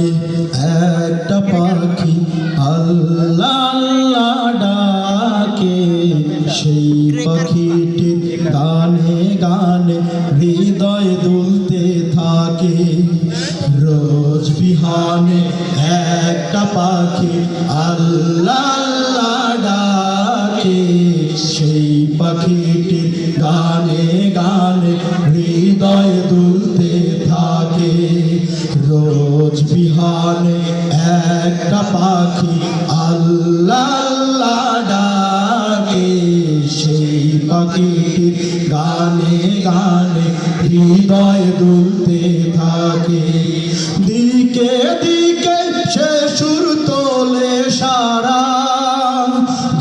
গানে একটা পাখি আল্লাহ আল্লাহ ডাকে, সেই পাখিটির গানে গানে হৃদয় দুলতে থাকে। রোজ বিহানে একটা পাখি আল্লাহ আল্লাহ ডাকে, সেই পাখিটির গানে গানে হৃদয় দুলতে থাকে। রোজ বিহানে একটা পাখি আল্লাহ আল্লাহ ডাকে, সেই পাখিটির গানে গানে হৃদয় দুলতে থাকে। দিকে দিকে সে সুর তোলে সারা,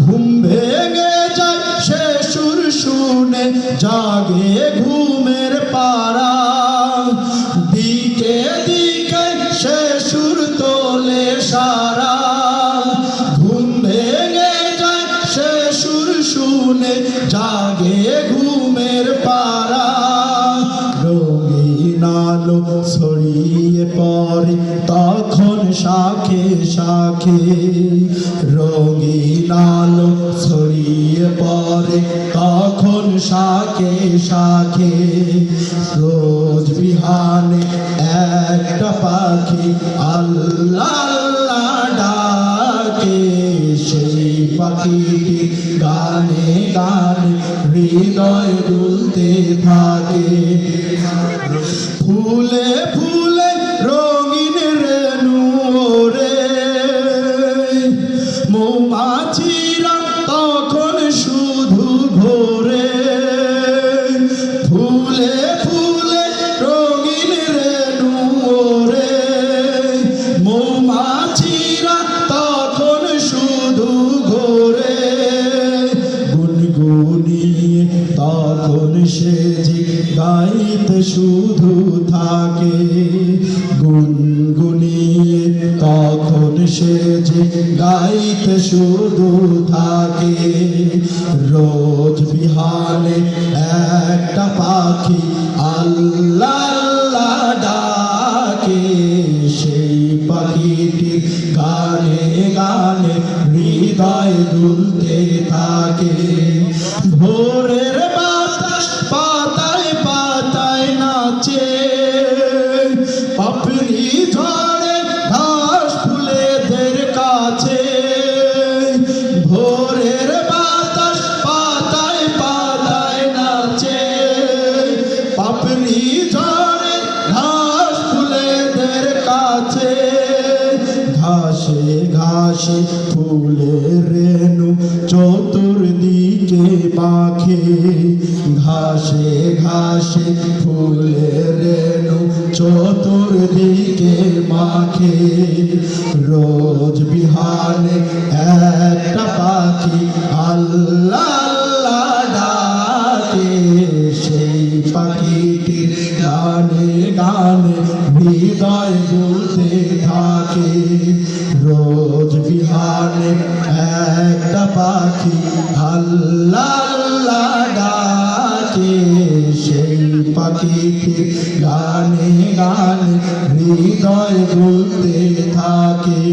ঘুম ভেঙে যায় সে সুর শুনে জাগে ঘুমের পাড়া। দিকে দিকে সে সুর তোলে সারা, ঘুম ভেঙে যায় সে সুর শুনে জাগে ঘুমের পাড়া। রঙিন আলো ছড়িয়ে পড়ে তখন শাখে শাখে, রঙিন আলো ছড়িয়ে পড়ে তখন শাখে শাখে। রোজ বিহানে একটা পাখি আল্লাহ আল্লাহ ডাকে, সেই পাখিটি গানে গানে হৃদয় দুলতে থাকে। ফুলে ফুলে রঙিন রেণু রে, মৌমাছিরা তখন শুধু ঘোরে। ফুলে ফুলে রঙিন রেণু রে, মৌমাছিরা তখন শুধু ঘোরে। গুনগুনিয়ে তখন সে যে গাইতে শুধু থাকে, গুনগুনিয়ে তখন সে যে গাইতে শুধু থাকে। রোজ বিহানে একটা পাখি আল্লাহ আল্লাহ ডাকে, সেই পাখিটির গানে গানে হৃদয় দুলতে থাকে। ভোরের বাতাস পাতায় পাতায় নাচে, পাপড়ি ঝরে ঘাস ফুলেদের কাছে। ভোরের বাতাস পাতায় পাতায় নাচে, পাপড়ি ঝরে ঘাস ফুলেদের কাছে। ঘাসে ঘাসে ফুলের রেণু চতুর্দিকে মাখে, ঘাসে ঘাসে ফুলের রেণু চতুর্দিকে মাখে। রোজ বিহানে একটা পাখি আল্লাহ আল্লাহ ডাকে, সেই পাখিটির গানে গানে হৃদয় দুলতে থাকে। রোজ বিহানে একটা পাখি আল্লাহ আল্লাহ ডাকে, সেই পাখিটির গানে গানে হৃদয় দুলতে থাকে।